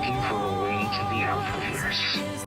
looking for a way to the Alphaverse.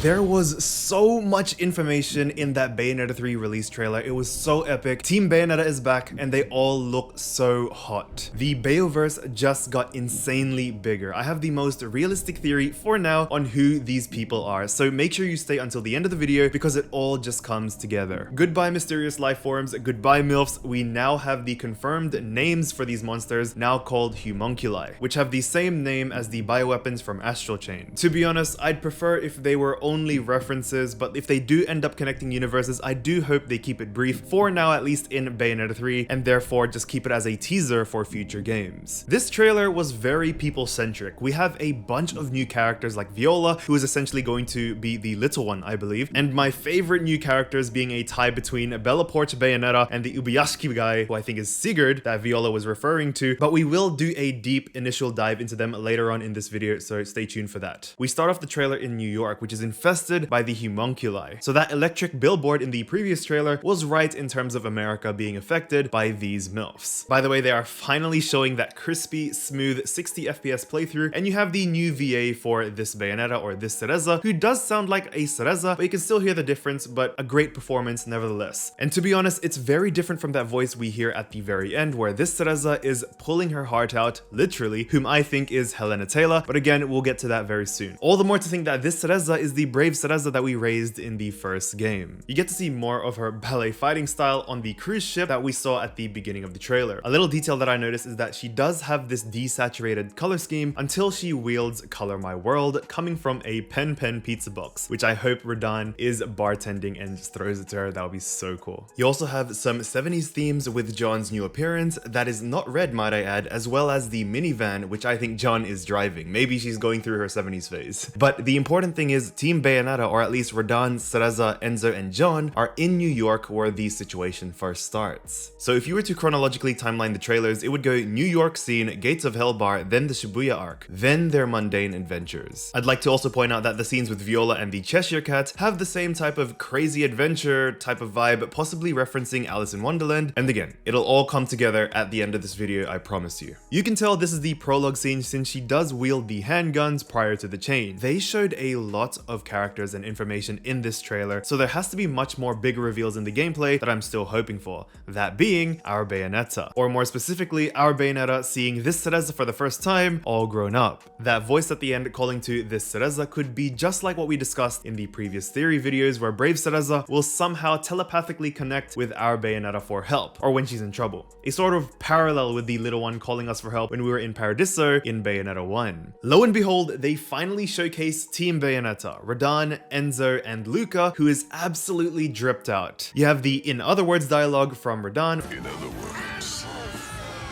There was so much information in that Bayonetta 3 release trailer. It was so epic. Team Bayonetta is back and they all look so hot. The Bayoverse just got insanely bigger. I have the most realistic theory for now on who these people are, so make sure you stay until the end of the video because it all just comes together. Goodbye mysterious life forms, goodbye Milfs. We now have the confirmed names for these monsters, now called Humonculi, which have the same name as the bioweapons from Astral Chain. To be honest, I'd prefer if they were only references, but if they do end up connecting universes, I do hope they keep it brief for now, at least in Bayonetta 3, and therefore just keep it as a teaser for future games. This trailer was very people-centric. We have a bunch of new characters like Viola, who is essentially going to be the little one, I believe, and my favorite new characters being a tie between Bella Porch Bayonetta and the Ubuyashiki guy, who I think is Sigurd, that Viola was referring to, but we will do a deep initial dive into them later on in this video, so stay tuned for that. We start off the trailer in New York, which is infested by the Humonculi. So that electric billboard in the previous trailer was right in terms of America being affected by these Milfs. By the way, they are finally showing that crispy, smooth 60 FPS playthrough, and you have the new VA for this Bayonetta, or this Cereza, who does sound like a Cereza, but you can still hear the difference, but a great performance nevertheless. And to be honest, it's very different from that voice we hear at the very end, where this Cereza is pulling her heart out, literally, whom I think is Helena Taylor, but again, we'll get to that very soon. All the more to think that this Cereza is the brave Cereza that we raised in the first game. You get to see more of her ballet fighting style on the cruise ship that we saw at the beginning of the trailer. A little detail that I noticed is that she does have this desaturated color scheme until she wields Color My World, coming from a Pen pizza box, which I hope Radahn is bartending and just throws it to her. That would be so cool. You also have some 70s themes with John's new appearance that is not red, might I add, as well as the minivan, which I think John is driving. Maybe she's going through her 70s phase. But the important thing is Team Bayonetta, or at least Radahn, Cereza, Enzo, and John, are in New York where the situation first starts. So if you were to chronologically timeline the trailers, it would go New York scene, Gates of Hell bar, then the Shibuya arc, then their mundane adventures. I'd like to also point out that the scenes with Viola and the Cheshire Cat have the same type of crazy adventure type of vibe, possibly referencing Alice in Wonderland, and again, it'll all come together at the end of this video, I promise you. You can tell this is the prologue scene since she does wield the handguns prior to the chain. They showed a lot of characters and information in this trailer, so there has to be much more big reveals in the gameplay that I'm still hoping for, that being our Bayonetta, or more specifically our Bayonetta seeing this Cereza for the first time, all grown up. That voice at the end calling to this Cereza could be just like what we discussed in the previous theory videos, where brave Cereza will somehow telepathically connect with our Bayonetta for help, or when she's in trouble. A sort of parallel with the little one calling us for help when we were in Paradiso in Bayonetta 1. Lo and behold, they finally showcase Team Bayonetta, Radahn, Enzo, and Luca, who is absolutely dripped out. You have the in other words dialogue from Radahn, In other words,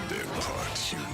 they're part human.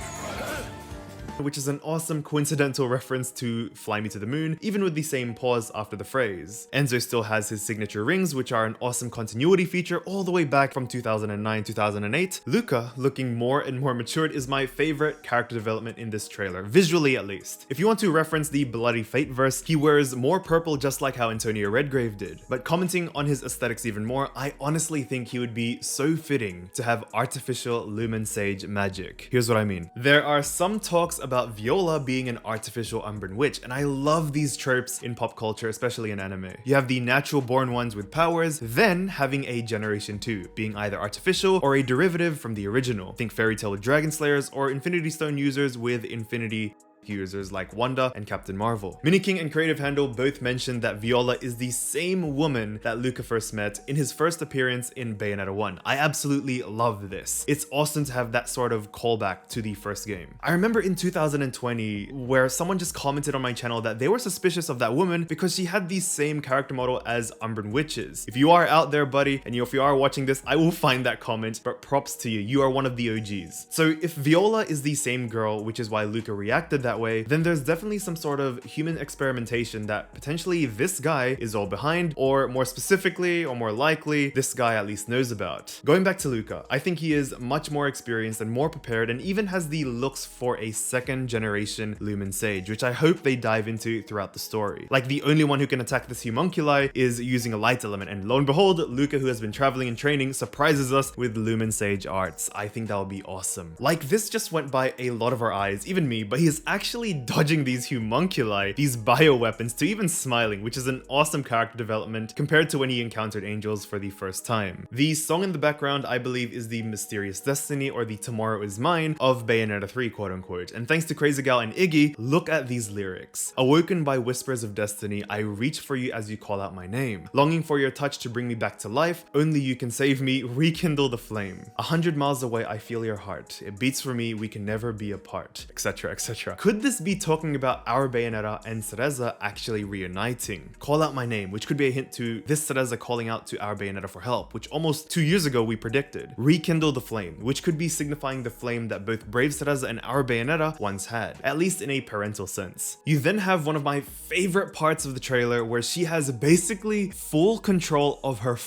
which is an awesome coincidental reference to Fly Me to the Moon, even with the same pause after the phrase. Enzo still has his signature rings, which are an awesome continuity feature all the way back from 2009-2008. Luca, looking more and more matured, is my favorite character development in this trailer, visually at least. If you want to reference the Bloody Fate verse, he wears more purple just like how Antonio Redgrave did. But commenting on his aesthetics even more, I honestly think he would be so fitting to have artificial Lumen Sage magic. Here's what I mean. There are some talks about Viola being an artificial Umbran witch, and I love these tropes in pop culture, especially in anime. You have the natural born ones with powers, then having a generation 2, being either artificial or a derivative from the original. Think Fairy Tail with Dragon Slayers, or Infinity Stone users with Infinity users like Wanda and Captain Marvel. Miniking and Creative Handle both mentioned that Viola is the same woman that Luca first met in his first appearance in Bayonetta 1. I absolutely love this. It's awesome to have that sort of callback to the first game. I remember in 2020 where someone just commented on my channel that they were suspicious of that woman because she had the same character model as Umbran witches. If you are out there, buddy, and if you are watching this, I will find that comment, but props to you. You are one of the OGs. So if Viola is the same girl, which is why Luca reacted that that way, then there's definitely some sort of human experimentation that potentially this guy is all behind, or more specifically, or more likely, this guy at least knows about. Going back to Luca, I think he is much more experienced and more prepared, and even has the looks for a second generation Lumen Sage, which I hope they dive into throughout the story. Like, the only one who can attack this Humonculi is using a light element, and lo and behold, Luca, who has been traveling and training, surprises us with Lumen Sage arts. I think that would be awesome. Like, this just went by a lot of our eyes, even me, but he is actually dodging these Humonculi, these bioweapons, to even smiling, which is an awesome character development compared to when he encountered angels for the first time. The song in the background, I believe, is the Mysterious Destiny, or the Tomorrow Is Mine of Bayonetta 3, quote unquote. And thanks to Crazy Gal and Iggy, look at these lyrics. Awoken by whispers of destiny, I reach for you as you call out my name. Longing for your touch to bring me back to life, only you can save me, rekindle the flame. 100 miles away, I feel your heart. It beats for me, we can never be apart, etc, etc. Could this be talking about our Bayonetta and Cereza actually reuniting? Call out my name, which could be a hint to this Cereza calling out to our Bayonetta for help, which almost 2 years ago we predicted. Rekindle the flame, which could be signifying the flame that both brave Cereza and our Bayonetta once had, at least in a parental sense. You then have one of my favorite parts of the trailer where she has basically full control of her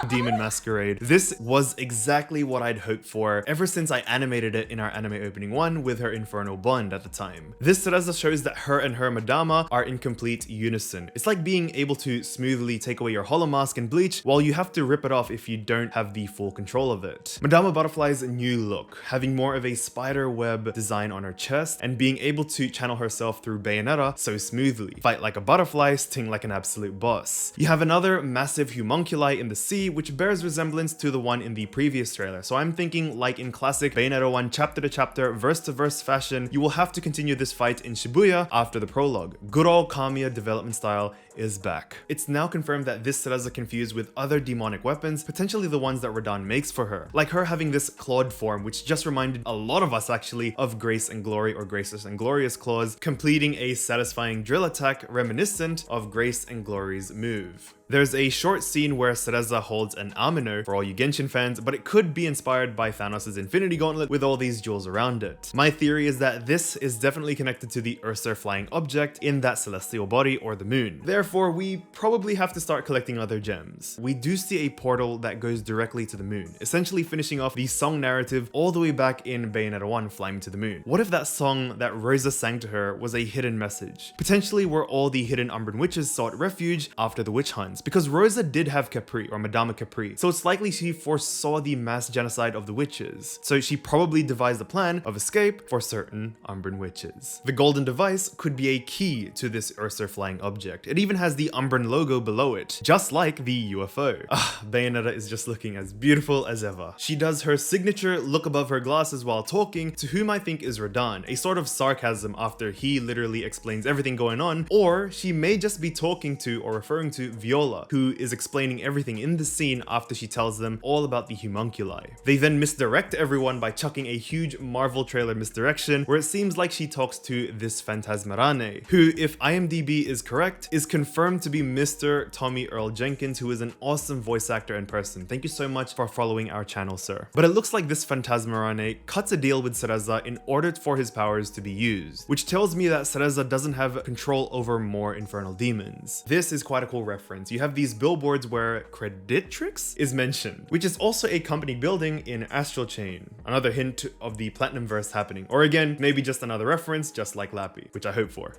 demon masquerade. This was exactly what I'd hoped for ever since I animated it in our anime opening 1 with her infernal bond at the time. This Cereza shows that her and her Madama are in complete unison. It's like being able to smoothly take away your hollow mask and bleach while you have to rip it off if you don't have the full control of it. Madama Butterfly's new look, having more of a spider web design on her chest and being able to channel herself through Bayonetta so smoothly. Fight like a butterfly, sting like an absolute boss. You have another massive Humonculi in the sea, which bears resemblance to the one in the previous trailer. So I'm thinking, like in classic Bayonetta 1 chapter to chapter, verse to verse fashion, you will have to continue this fight in Shibuya after the prologue. Good old Kamiya development style is back. It's now confirmed that this Cereza confused with other demonic weapons, potentially the ones that Radahn makes for her. Like her having this clawed form, which just reminded a lot of us actually of Grace and Glory, or Gracious and Glorious claws, completing a satisfying drill attack reminiscent of Grace and Glory's move. There's a short scene where Cereza holds an Amino for all you Genshin fans, but it could be inspired by Thanos' Infinity Gauntlet with all these jewels around it. My theory is that this is definitely connected to the Ursa flying object in that celestial body, or the moon. Therefore, we probably have to start collecting other gems. We do see a portal that goes directly to the moon, essentially finishing off the song narrative all the way back in Bayonetta 1 Flying to the Moon. What if that song that Rosa sang to her was a hidden message? Potentially where all the hidden Umbran witches sought refuge after the witch hunts, because Rosa did have Capri, or Madama Capri, so it's likely she foresaw the mass genocide of the witches, so she probably devised a plan of escape for certain Umbran witches. The golden device could be a key to this Ursa flying object. It even has the Umbran logo below it, just like the UFO. Bayonetta is just looking as beautiful as ever. She does her signature look above her glasses while talking to whom I think is Radahn, a sort of sarcasm after he literally explains everything going on, or she may just be talking to or referring to Viola, who is explaining everything in the scene after she tells them all about the Humonculi. They then misdirect everyone by chucking a huge Marvel trailer misdirection where it seems like she talks to this Phantasmarane, who, if IMDb is correct, is confirmed to be Mr. Tommy Earl Jenkins, who is an awesome voice actor in person. Thank you so much for following our channel, sir. But it looks like this Phantasmarane cuts a deal with Cereza in order for his powers to be used, which tells me that Cereza doesn't have control over more infernal demons. This is quite a cool reference. You have these billboards where Creditrix is mentioned, which is also a company building in Astral Chain. Another hint of the PlatinumVerse happening. Or again, maybe just another reference, just like Lappy, which I hope for.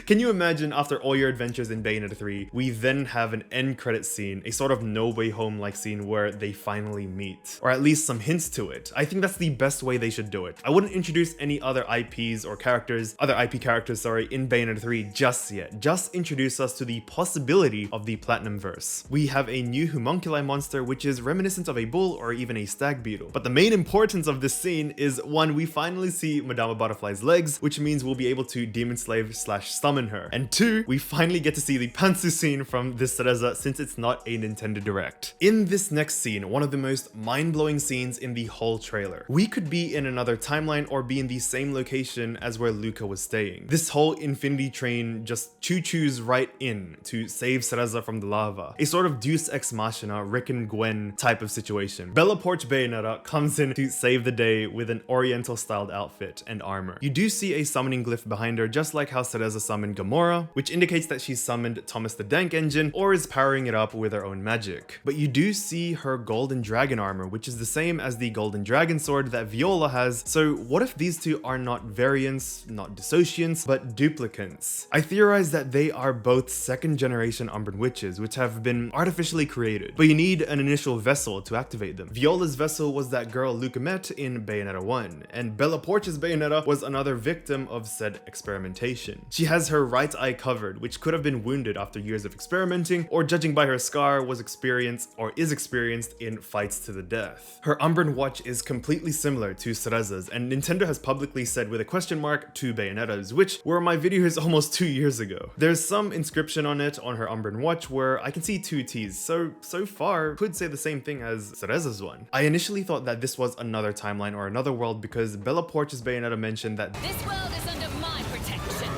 Can you imagine, after all your adventures in Bayonetta 3, we then have an end credit scene, a sort of No Way Home like scene where they finally meet, or at least some hints to it. I think that's the best way they should do it. I wouldn't introduce any other IPs or characters, other IP characters, sorry, in Bayonetta 3 just yet. Just introduce us to the possibility of the PlatinumVerse. We have a new Humonculi monster, which is reminiscent of a bull or even a stag beetle. But the main importance of this scene is, one, we finally see Madama Butterfly's legs, which means we'll be able to demon slave / summon her. And 2, we finally get to see the pantsu scene from this Cereza since it's not a Nintendo Direct. In this next scene, one of the most mind-blowing scenes in the whole trailer, we could be in another timeline or be in the same location as where Luca was staying. This whole Infinity Train just choo-choos right in to save Cereza from the lava. A sort of Deus Ex Machina, Rick and Gwen type of situation. Bella Poarch Bayonetta comes in to save the day with an Oriental-styled outfit and armor. You do see a summoning glyph behind her, just like how Cereza summoned Gamora, which indicates that she's summoned Thomas the Dank Engine or is powering it up with her own magic. But you do see her golden dragon armor, which is the same as the golden dragon sword that Viola has. So what if these two are not variants, not dissociants, but duplicants? I theorize that they are both second generation Umbran witches, which have been artificially created, but you need an initial vessel to activate them. Viola's vessel was that girl Luca met in Bayonetta 1, and Bella Poarch's Bayonetta was another victim of said experimentation. She has her right eye covered, which could have been wounded after years of experimenting, or judging by her scar, was experienced or is experienced in fights to the death. Her Umbran watch is completely similar to Cereza's, and Nintendo has publicly said with a question mark to Bayonetta's, which were my videos almost 2 years ago. There's some inscription on it on her Umbran watch where I can see 2 T's, so far could say the same thing as Cereza's one. I initially thought that this was another timeline or another world because Bella Poarch's Bayonetta mentioned that this world is under my protection.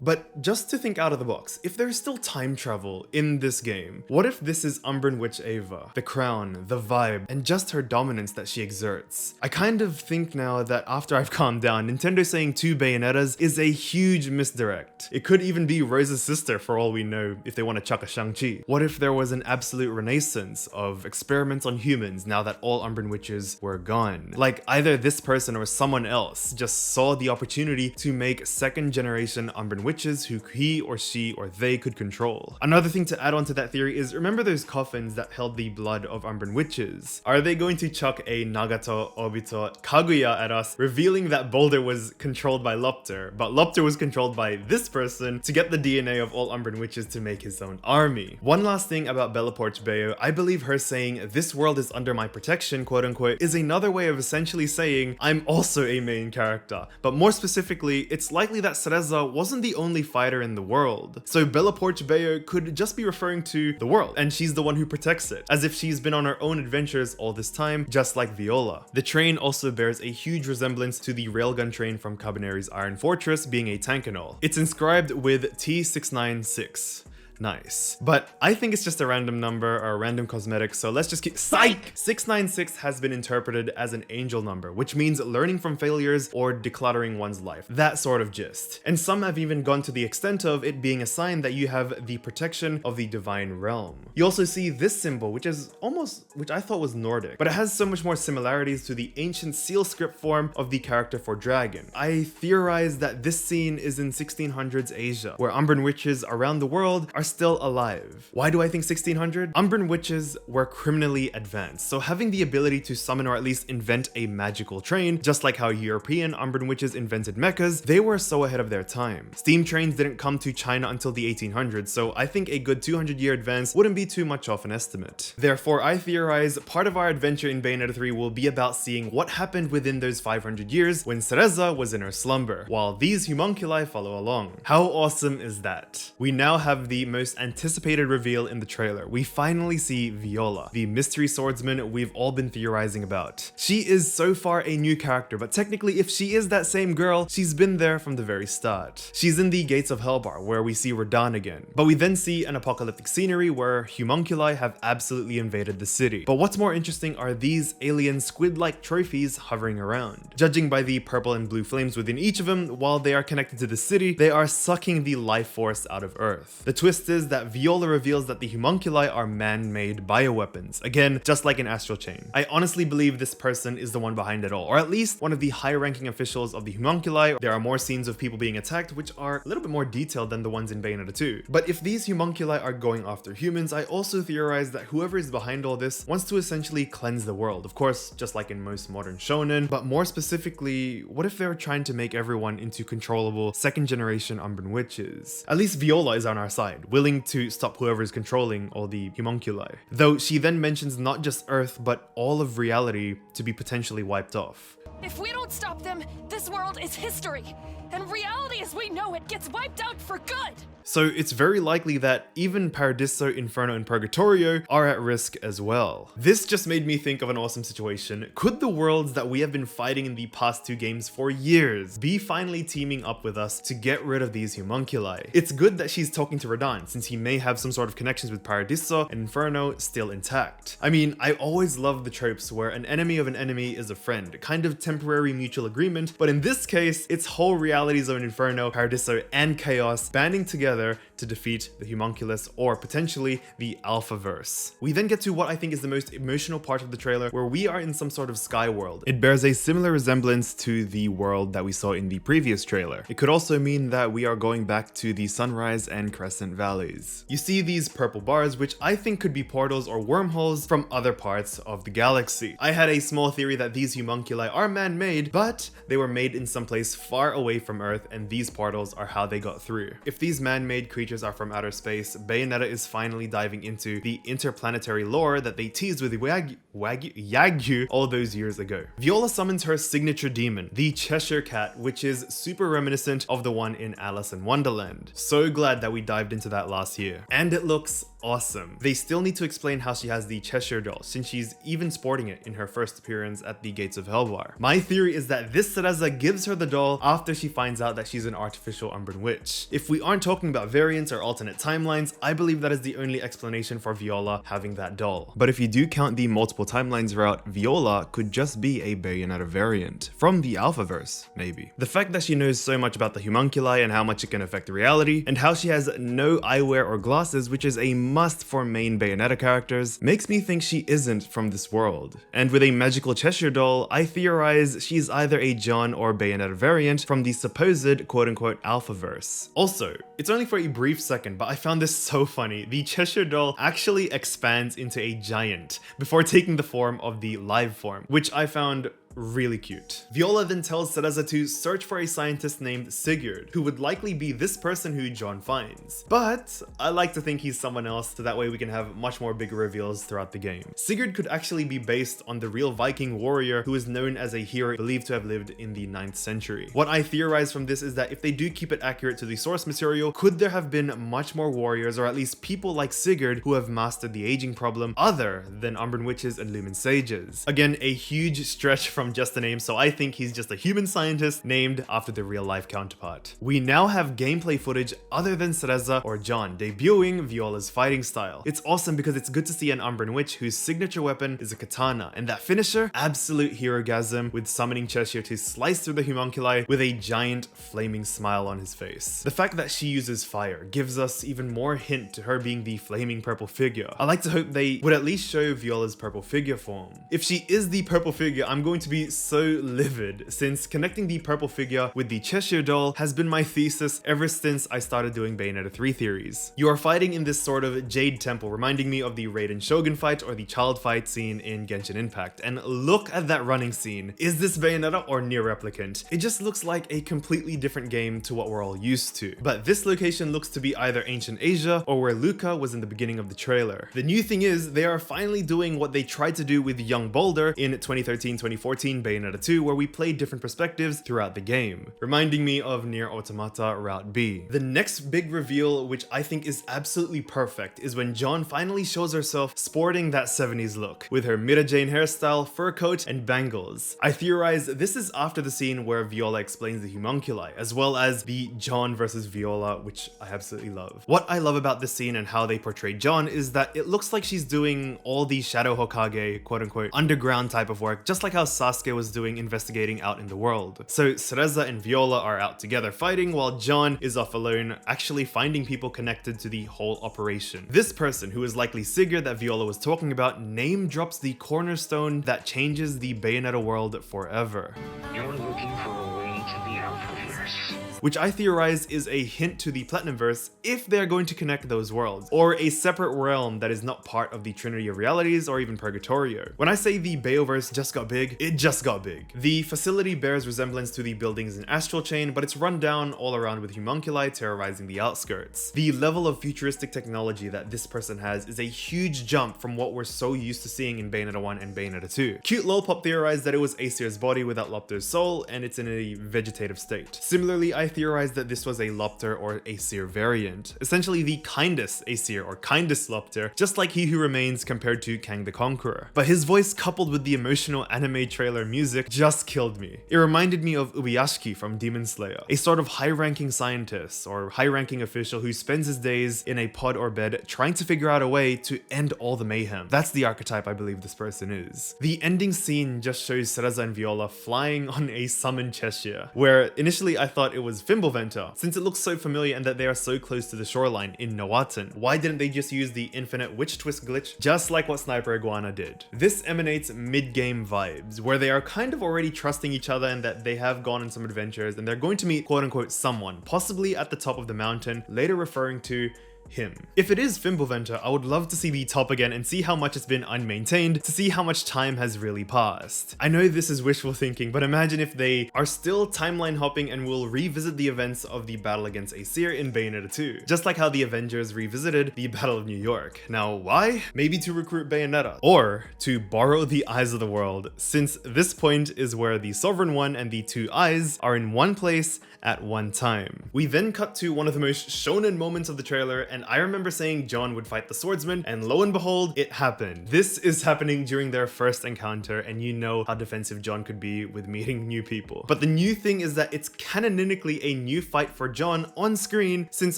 But just to think out of the box, if there's still time travel in this game, what if this is Umbran Witch Ava? The crown, the vibe, and just her dominance that she exerts. I kind of think now that after I've calmed down, Nintendo saying 2 Bayonettas is a huge misdirect. It could even be Rose's sister for all we know if they want to chuck a Shang-Chi. What if there was an absolute renaissance of experiments on humans now that all Umbran witches were gone? Like either this person or someone else just saw the opportunity to make second generation Umbran witches who he or she or they could control. Another thing to add on to that theory is, remember those coffins that held the blood of Umbran witches? Are they going to chuck a Nagato, Obito, Kaguya at us, revealing that Boulder was controlled by Lopter, but Lopter was controlled by this person to get the DNA of all Umbran witches to make his own army? One last thing about Bella Poarch Bayo, I believe her saying this world is under my protection, quote unquote, is another way of essentially saying I'm also a main character. But more specifically, it's likely that Cereza wasn't the only fighter in the world. So Bella Poarch Bayo could just be referring to the world, and she's the one who protects it, as if she's been on her own adventures all this time, just like Viola. The train also bears a huge resemblance to the railgun train from Cabineri's Iron Fortress, being a tank and all. It's inscribed with T696. Nice. But I think it's just a random number or a random cosmetic, so let's just keep— Psych! 696 has been interpreted as an angel number, which means learning from failures or decluttering one's life. That sort of gist. And some have even gone to the extent of it being a sign that you have the protection of the divine realm. You also see this symbol, which I thought was Nordic, but it has so much more similarities to the ancient seal script form of the character for dragon. I theorize that this scene is in 1600s Asia, where Umbran witches around the world are still alive. Why do I think 1600? Umbran witches were criminally advanced, so having the ability to summon or at least invent a magical train, just like how European Umbran witches invented mechas, they were so ahead of their time. Steam trains didn't come to China until the 1800s, so I think a good 200-year advance wouldn't be too much off an estimate. Therefore, I theorize part of our adventure in Bayonetta 3 will be about seeing what happened within those 500 years when Cereza was in her slumber, while these Humonculi follow along. How awesome is that? We now have the most anticipated reveal in the trailer. We finally see Viola, the mystery swordsman we've all been theorizing about. She is so far a new character, but technically if she is that same girl, she's been there from the very start. She's in the Gates of Hellbar, where we see Radahn again, but we then see an apocalyptic scenery where Humonculi have absolutely invaded the city. But what's more interesting are these alien squid-like trophies hovering around. Judging by the purple and blue flames within each of them, while they are connected to the city, they are sucking the life force out of Earth. The twist is that Viola reveals that the Humonculi are man-made bioweapons, again, just like in Astral Chain. I honestly believe this person is the one behind it all, or at least one of the high-ranking officials of the Humonculi. There are more scenes of people being attacked, which are a little bit more detailed than the ones in Bayonetta 2. But if these Humonculi are going after humans, I also theorize that whoever is behind all this wants to essentially cleanse the world. Of course, just like in most modern shonen, but more specifically, what if they're trying to make everyone into controllable second-generation Umbran witches? At least Viola is on our side. willing to stop whoever is controlling all the Humonculi. Though she then mentions not just Earth, but all of reality to be potentially wiped off. If we don't stop them, this world is history, and reality as we know it gets wiped out for good. So it's very likely that even Paradiso, Inferno, and Purgatorio are at risk as well. This just made me think of an awesome situation. Could the worlds that we have been fighting in the past 2 games for years be finally teaming up with us to get rid of these Humonculi? It's good that she's talking to Radahn, since he may have some sort of connections with Paradiso and Inferno still intact. I mean, I always love the tropes where an enemy of an enemy is a friend, kind of temporary mutual agreement, but in this case, it's whole realities of Inferno, Paradiso, and Chaos banding together to defeat the Humonculus, or potentially the Alphaverse. We then get to what I think is the most emotional part of the trailer, where we are in some sort of sky world. It bears a similar resemblance to the world that we saw in the previous trailer. It could also mean that we are going back to the Sunrise and Crescent Valleys. You see these purple bars, which I think could be portals or wormholes from other parts of the galaxy. I had a small theory that these Humonculi are man-made, but they were made in some place far away from Earth, and these portals are how they got through. If these man-made creatures are from outer space, Bayonetta is finally diving into the interplanetary lore that they teased with Yagyu all those years ago. Viola summons her signature demon, the Cheshire Cat, which is super reminiscent of the one in Alice in Wonderland. So glad that we dived into that last year. And it looks awesome. They still need to explain how she has the Cheshire doll, since she's even sporting it in her first appearance at the Gates of Helvar. My theory is that this Cereza gives her the doll after she finds out that she's an artificial Umbran witch. If we aren't talking about variants or alternate timelines, I believe that is the only explanation for Viola having that doll. But if you do count the multiple timelines route, Viola could just be a Bayonetta variant from the Alphaverse, maybe. The fact that she knows so much about the Humonculi and how much it can affect reality, and how she has no eyewear or glasses, which is a must for main Bayonetta characters, makes me think she isn't from this world. And with a magical Cheshire doll, I theorize she's either a John or Bayonetta variant from the supposed quote-unquote Alphaverse. Also, it's only for a brief second, but I found this so funny. The Cheshire doll actually expands into a giant before taking the form of the live form, which I found really cute. Viola then tells Cereza to search for a scientist named Sigurd, who would likely be this person who John finds. But I like to think he's someone else, so that way we can have much more bigger reveals throughout the game. Sigurd could actually be based on the real Viking warrior who is known as a hero believed to have lived in the 9th century. What I theorize from this is that if they do keep it accurate to the source material, could there have been much more warriors, or at least people like Sigurd, who have mastered the aging problem other than Umbran witches and Lumen sages? Again, a huge stretch from just a name, so I think he's just a human scientist named after the real life counterpart. We now have gameplay footage other than Cereza or John, debuting Viola's fighting style. It's awesome because it's good to see an Umbran witch whose signature weapon is a katana, and that finisher, absolute herogasm, with summoning Cheshire to slice through the Humonculi with a giant flaming smile on his face. The fact that she uses fire gives us even more hint to her being the flaming purple figure. I like to hope they would at least show Viola's purple figure form. If she is the purple figure, I'm going to be so livid, since connecting the purple figure with the Cheshire doll has been my thesis ever since I started doing Bayonetta 3 theories. You are fighting in this sort of jade temple, reminding me of the Raiden Shogun fight or the child fight scene in Genshin Impact. And look at that running scene. Is this Bayonetta or Nier Replicant? It just looks like a completely different game to what we're all used to. But this location looks to be either ancient Asia or where Luca was in the beginning of the trailer. The new thing is, they are finally doing what they tried to do with Young Boulder in 2013-2014 Bayonetta 2, where we played different perspectives throughout the game, reminding me of Nier Automata Route B. The next big reveal, which I think is absolutely perfect, is when John finally shows herself sporting that 70s look, with her Mira Jane hairstyle, fur coat, and bangles. I theorize this is after the scene where Viola explains the Humonculi, as well as the John versus Viola, which I absolutely love. What I love about this scene and how they portray John is that it looks like she's doing all the Shadow Hokage, quote-unquote, underground type of work, just like how Sasuke was doing investigating out in the world. So Cereza and Viola are out together fighting, while John is off alone, actually finding people connected to the whole operation. This person, who is likely Sigurd that Viola was talking about, name drops the cornerstone that changes the Bayonetta world forever. You're looking for a way to the Alphaverse. which I theorize is a hint to the PlatinumVerse if they're going to connect those worlds, or a separate realm that is not part of the Trinity of Realities or even Purgatorio. When I say the Bayoverse just got big, it just got big. The facility bears resemblance to the buildings in Astral Chain, but it's run down all around with Humonculi terrorizing the outskirts. The level of futuristic technology that this person has is a huge jump from what we're so used to seeing in Bayonetta 1 and Bayonetta 2. Cute lolpop theorized that it was Aesir's body without Lopter's soul, and it's in a vegetative state. Similarly, I theorized that this was a Lopter or Aesir variant, essentially the kindest Aesir or kindest Lopter, just like He Who Remains compared to Kang the Conqueror. But his voice coupled with the emotional anime trailer music just killed me. It reminded me of Ubiyashiki from Demon Slayer, a sort of high-ranking scientist or high-ranking official who spends his days in a pod or bed trying to figure out a way to end all the mayhem. That's the archetype I believe this person is. The ending scene just shows Cereza and Viola flying on a summoned Cheshire, where initially I thought it was Fimbulventer, since it looks so familiar and that they are so close to the shoreline in Noatan. Why didn't they just use the infinite witch twist glitch, just like what Sniper Iguana did? This emanates mid-game vibes, where they are kind of already trusting each other and that they have gone on some adventures and they're going to meet quote-unquote someone, possibly at the top of the mountain, later referring to him. If it is Fimbulventer, I would love to see the top again and see how much it's been unmaintained, to see how much time has really passed. I know this is wishful thinking, but imagine if they are still timeline hopping and will revisit the events of the battle against Aesir in Bayonetta 2, just like how the Avengers revisited the Battle of New York. Now why? Maybe to recruit Bayonetta, or to borrow the eyes of the world, since this point is where the Sovereign One and the two eyes are in one place at one time. We then cut to one of the most shonen moments of the trailer, and I remember saying John would fight the swordsman, and lo and behold, it happened. This is happening during their first encounter, and you know how defensive John could be with meeting new people. But the new thing is that it's canonically a new fight for John on screen, since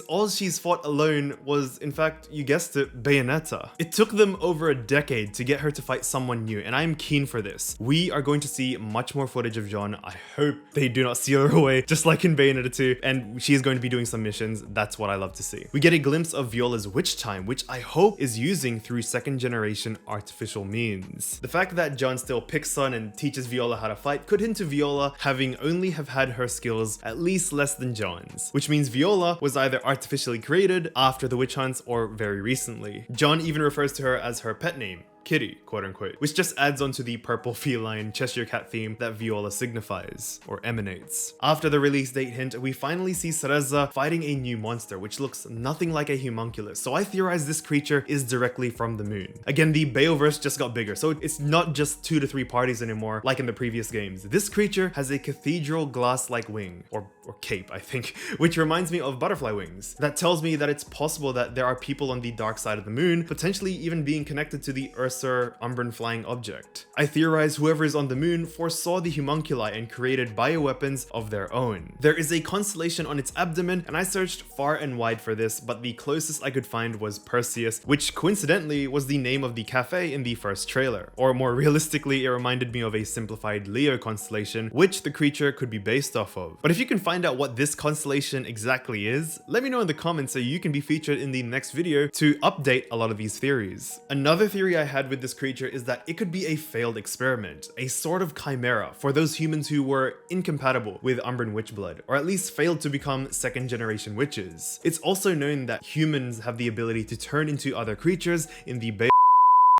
all she's fought alone was, in fact, you guessed it, Bayonetta. It took them over a decade to get her to fight someone new, and I am keen for this. We are going to see much more footage of John. I hope they do not seal her away, just like in Bayonetta 2, and she is going to be doing some missions. That's what I love to see. We get a glimpse of Viola's witch time, which I hope is using through second generation artificial means. The fact that John still picks on and teaches Viola how to fight could hint to Viola having only have had her skills at least less than John's, which means Viola was either artificially created after the witch hunts or very recently. John even refers to her as her pet name, Kitty, quote unquote, which just adds on to the purple feline Cheshire Cat theme that Viola signifies, or emanates. After the release date hint, we finally see Cereza fighting a new monster, which looks nothing like a Humonculi, so I theorize this creature is directly from the moon. Again, the Bayoverse just got bigger, so it's not just 2 to 3 parties anymore, like in the previous games. This creature has a cathedral glass-like wing, or cape, I think, which reminds me of butterfly wings. That tells me that it's possible that there are people on the dark side of the moon, potentially even being connected to the Earth's Umbran flying object. I theorize whoever is on the moon foresaw the Humonculi and created bioweapons of their own. There is a constellation on its abdomen, and I searched far and wide for this, but the closest I could find was Perseus, which coincidentally was the name of the cafe in the first trailer. Or more realistically, it reminded me of a simplified Leo constellation, which the creature could be based off of. But if you can find out what this constellation exactly is, let me know in the comments so you can be featured in the next video to update a lot of these theories. Another theory I had with this creature is that it could be a failed experiment, a sort of chimera for those humans who were incompatible with Umbran witchblood, or at least failed to become second generation witches. It's also known that humans have the ability to turn into other creatures in the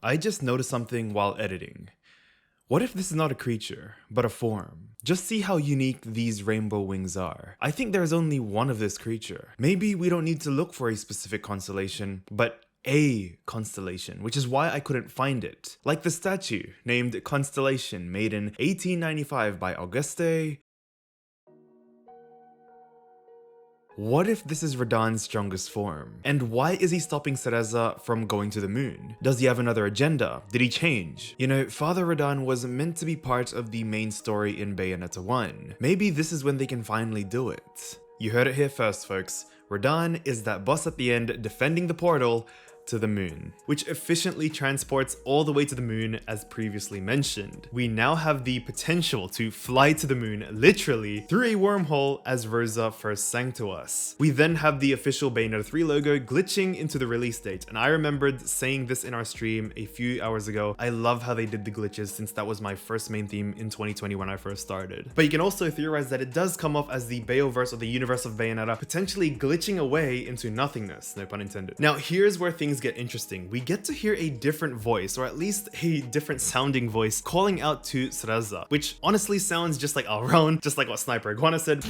I just noticed something while editing. What if this is not a creature, but a form? Just see how unique these rainbow wings are. I think there's only one of this creature. Maybe we don't need to look for a specific constellation, but a constellation, which is why I couldn't find it. Like the statue, named Constellation, made in 1895 by Auguste. What if this is Radahn's strongest form? And why is he stopping Cereza from going to the moon? Does he have another agenda? Did he change? You know, Father Radahn was meant to be part of the main story in Bayonetta 1. Maybe this is when they can finally do it. You heard it here first, folks. Radahn is that boss at the end defending the portal, to the moon, which efficiently transports all the way to the moon as previously mentioned. We now have the potential to fly to the moon literally through a wormhole as Rosa first sang to us. We then have the official Bayonetta 3 logo glitching into the release date, and I remembered saying this in our stream a few hours ago. I love how they did the glitches since that was my first main theme in 2020 when I first started. But you can also theorize that it does come off as the Bayoverse or the universe of Bayonetta potentially glitching away into nothingness, no pun intended. Now here's where things get interesting. We get to hear a different voice, or at least a different sounding voice, calling out to Cereza, which honestly sounds just like our own, just like what Sniper Iguana said.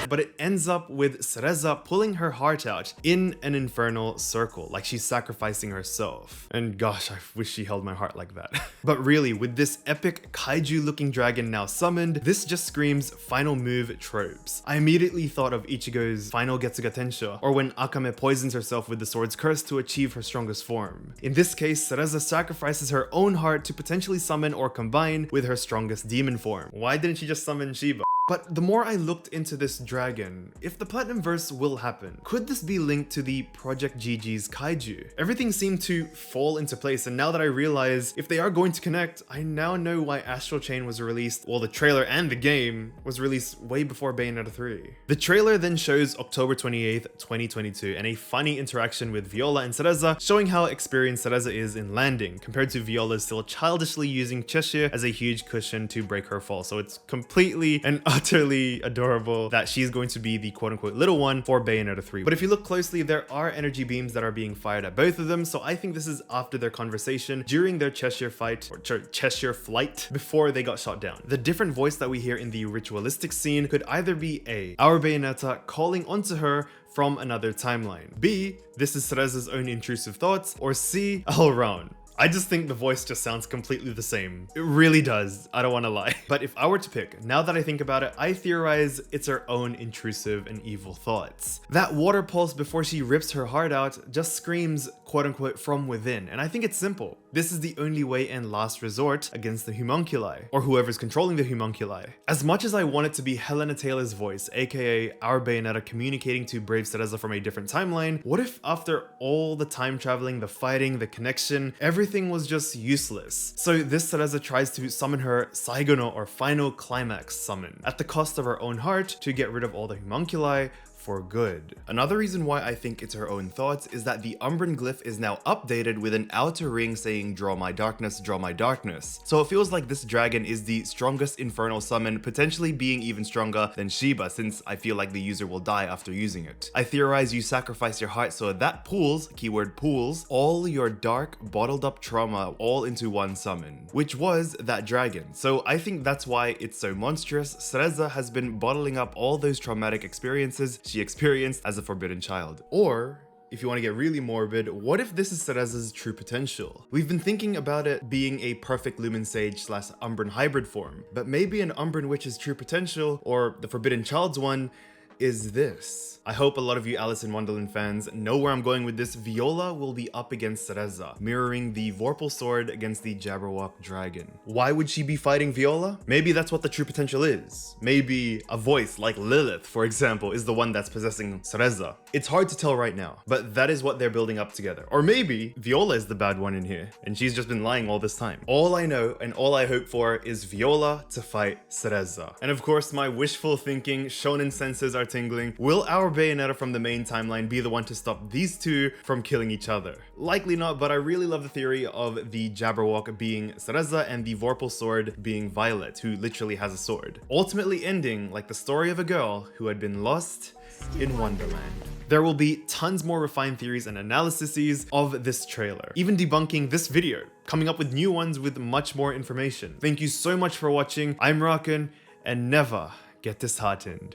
But it ends up with Cereza pulling her heart out in an infernal circle, like she's sacrificing herself. And gosh, I wish she held my heart like that. But really, with this epic kaiju looking dragon now summoned, this just screams final move tropes. I immediately thought of Ichigo's final Getsuga Tensho, or when Akame poisons herself with the sword's curse to achieve her strongest form. In this case, Cereza sacrifices her own heart to potentially summon or combine with her strongest demon form. Why didn't she just summon Shiba? But the more I looked into this dragon, if the PlatinumVerse will happen, could this be linked to the Project GG's kaiju? Everything seemed to fall into place, and now that I realize if they are going to connect, I now know why Astral Chain was released, well, the trailer and the game was released way before Bayonetta 3. The trailer then shows October 28th, 2022, and a funny interaction with Viola and Cereza, showing how experienced Cereza is in landing, compared to Viola still childishly using Cheshire as a huge cushion to break her fall. So it's completely and utterly adorable that she's going to be the quote-unquote little one for Bayonetta 3. But if you look closely, there are energy beams that are being fired at both of them, so I think this is after their conversation during their Cheshire fight, or Cheshire flight, before they got shot down. The different voice that we hear in the ritualistic scene could either be A, our Bayonetta calling onto her from another timeline, B, this is Cereza's own intrusive thoughts, or C, all around. I just think the voice just sounds completely the same. It really does, I don't want to lie. But if I were to pick, now that I think about it, I theorize it's her own intrusive and evil thoughts. That water pulse before she rips her heart out just screams quote unquote from within, and I think it's simple. This is the only way and last resort against the Humonculi, or whoever's controlling the Humonculi. As much as I want it to be Helena Taylor's voice, aka our Bayonetta communicating to brave Cereza from a different timeline, what if after all the time traveling, the fighting, the connection, everything was just useless? So this Cereza tries to summon her Saigono or final climax summon, at the cost of her own heart, to get rid of all the Humonculi for good. Another reason why I think it's her own thoughts is that the Umbran glyph is now updated with an outer ring saying draw my darkness, draw my darkness. So it feels like this dragon is the strongest infernal summon, potentially being even stronger than Shiba, since I feel like the user will die after using it. I theorize you sacrifice your heart so that pools, keyword pools, all your dark bottled up trauma all into one summon, which was that dragon. So I think that's why it's so monstrous. Cereza has been bottling up all those traumatic experiences she experienced as a forbidden child. Or, if you want to get really morbid, what if this is Cereza's true potential? We've been thinking about it being a perfect Lumen Sage / Umbran hybrid form, but maybe an Umbran Witch's true potential, or the Forbidden Child's one, is this. I hope a lot of you Alice in Wonderland fans know where I'm going with this. Viola will be up against Cereza, mirroring the Vorpal sword against the Jabberwock dragon. Why would she be fighting Viola? Maybe that's what the true potential is. Maybe a voice like Lilith, for example, is the one that's possessing Cereza. It's hard to tell right now, but that is what they're building up together. Or maybe Viola is the bad one in here, and she's just been lying all this time. All I know and all I hope for is Viola to fight Cereza. And of course, my wishful thinking, shonen senses are tingling. Will our Bayonetta from the main timeline be the one to stop these two from killing each other? Likely not, but I really love the theory of the Jabberwock being Cereza and the Vorpal sword being Violet, who literally has a sword. Ultimately ending like the story of a girl who had been lost in Wonderland. There will be tons more refined theories and analyses of this trailer, even debunking this video, coming up with new ones with much more information. Thank you so much for watching. I'm Raken, and never get disheartened.